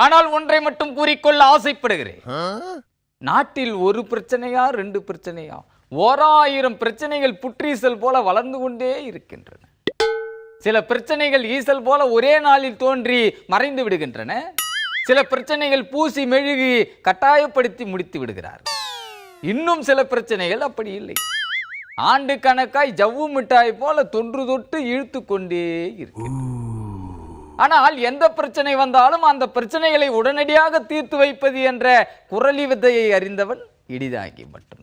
ஆனால் ஒன்றை மட்டும் கூறிக்கொள்ள ஆசைப்படுகிறேன். நாட்டில் ஒரு பிரச்சனையா 2 பிரச்சனையா 1000 பிரச்சனைகள் புற்றீசல் போல வளர்ந்து கொண்டே இருக்கின்றன. சில பிரச்சனைகள் ஈசல் போல ஒரே நாளில் தோன்றி மறைந்து விடுகின்றன. சில பிரச்சனைகள் பூசி மெழுகி கட்டாயப்படுத்தி முடித்து விடுகிறார். இன்னும் சில பிரச்சனைகள் அப்படி இல்லை, ஆண்டு கணக்காய் ஜவ்வு மிட்டாய் போல தொன்று தொட்டு இழுத்து கொண்டே இருக்கு. ஆனால் எந்த பிரச்சனை வந்தாலும் அந்த பிரச்சனைகளை உடனடியாக தீர்த்து வைப்பது என்ற குரலி வித்தையை அறிந்தவன் இடிதாங்கி மட்டும்தான்.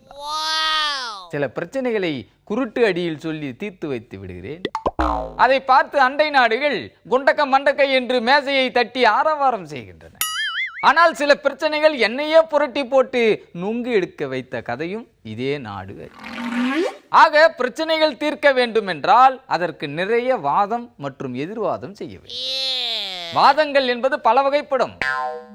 சில பிரச்சனைகளை குருட்டு அடியில் சொல்லி தீர்த்து வைத்து விடுகிறேன். அதை பார்த்து அண்டை நாடுகள் குண்டக்க மண்டக்க என்று மேசையை தட்டி ஆரவாரம் செய்கின்றன. ஆனால் சில பிரச்சனைகள் என்னையே புரட்டி போட்டு நுங்கு எடுக்க வைத்த கதையும் இதே நாடு. ஆக பிரச்சனைகள் தீர்க்க வேண்டும் என்றால் அதற்கு நிறைய வாதம் மற்றும் எதிர்வாதம் செய்ய வேண்டும். வாதங்கள் என்பது பல வகைப்படும்.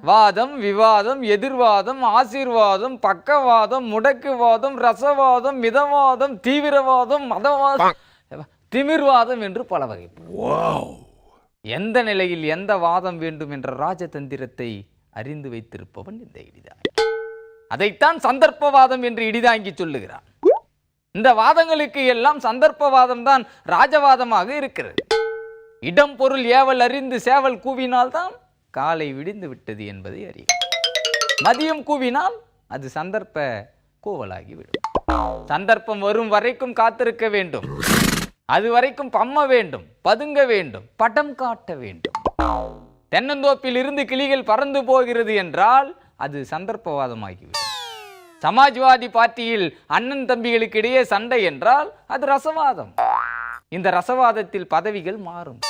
வாதம், விவாதம், எதிர்வாதம், ஆசீர்வாதம், பக்கவாதம், முடக்குவாதம், ரசவாதம், மிதவாதம், தீவிரவாதம், மதவாதம், திமிர்வாதம் என்று பல வகைப்படும். எந்த நிலையில் எந்த வாதம் வேண்டும் என்ற ராஜதந்திரத்தை அறிந்து வைத்திருப்பவன் இந்த இடிதாங்கி. அதைத்தான் சந்தர்ப்பவாதம் என்று இடிதாங்கி சொல்லுகிறான். இந்த வாதங்களுக்கு எல்லாம் சந்தர்ப்பவாதம் தான் ராஜவாதமாக இருக்கிறது. இடம் பொருள் ஏவல் அறிந்து சேவல் கூவினால்தான் காலை விடிந்து விட்டது என்பதை அறியும். மதியம் கூவினால் அது சந்தர்ப்ப கூவலாகிவிடும். சந்தர்ப்பம் வரும் வரைக்கும் காத்திருக்க வேண்டும். அது வரைக்கும் பம்ம வேண்டும், பதுங்க வேண்டும், படம் காட்ட வேண்டும். தென்னந்தோப்பில் இருந்து கிளிகள் பறந்து போகிறது என்றால் அது சந்தர்ப்பவாதமாகிவிடும். சமாஜ்வாதி பார்ட்டியில் அண்ணன் தம்பிகளுக்கு இடையே சண்டை என்றால் அது ரசவாதம். இந்த ரசவாதத்தில் பதவிகள் மாறும்.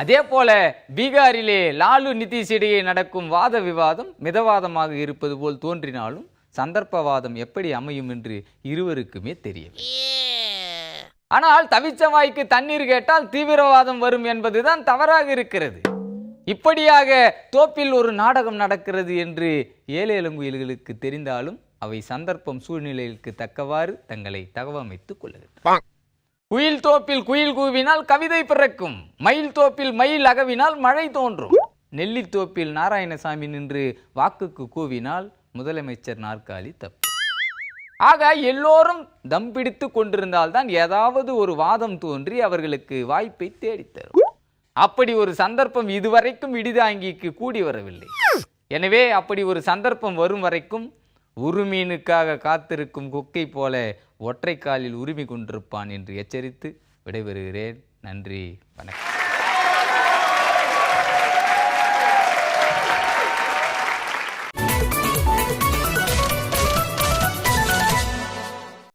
அதே போல பீகாரிலே லாலு நிதிஷ் இடையே நடக்கும் வாத விவாதம் மிதவாதமாக இருப்பது போல் தோன்றினாலும் சந்தர்ப்பவாதம் எப்படி அமையும் என்று இருவருக்குமே தெரியவில்லை. ஆனால் தவிச்ச வாய்க்கு தண்ணீர் கேட்டால் தீவிரவாதம் வரும் என்பதுதான் தவறாக இருக்கிறது. இப்படியாக தோப்பில் ஒரு நாடகம் நடக்கிறது என்று ஏலேலங்குயில்களுக்கு தெரிந்தாலும் அவை சந்தர்ப்பம் சூழ்நிலைக்கு தக்கவாறு தங்களை தகவமைத்துக் கொள்ளுகின்றன. குயில் தோப்பில் குயில் கூவினால் கவிதை பிறக்கும். மயில் தோப்பில் மயில் அகவினால் மழை தோன்றும். நெல்லி தோப்பில் நாராயணசாமி நின்று வாக்குக்கு கூவினால் முதலமைச்சர் நாற்காலி தப்பு. ஆக எல்லோரும் தம் பிடித்து கொண்டிருந்தால்தான் ஏதாவது ஒரு வாதம் தோன்றி அவர்களுக்கு வாய்ப்பை தேடித்தரும். அப்படி ஒரு சந்தர்ப்பம் இதுவரைக்கும் இடிதாங்கிக்கு கூடி வரவில்லை. எனவே அப்படி ஒரு சந்தர்ப்பம் வரும் வரைக்கும் உருமீனுக்காக காத்திருக்கும் கொக்கை போல ஒற்றை காலில் உரிமை கொண்டிருப்பான் என்று எச்சரித்து விடைபெறுகிறேன். நன்றி, வணக்கம்.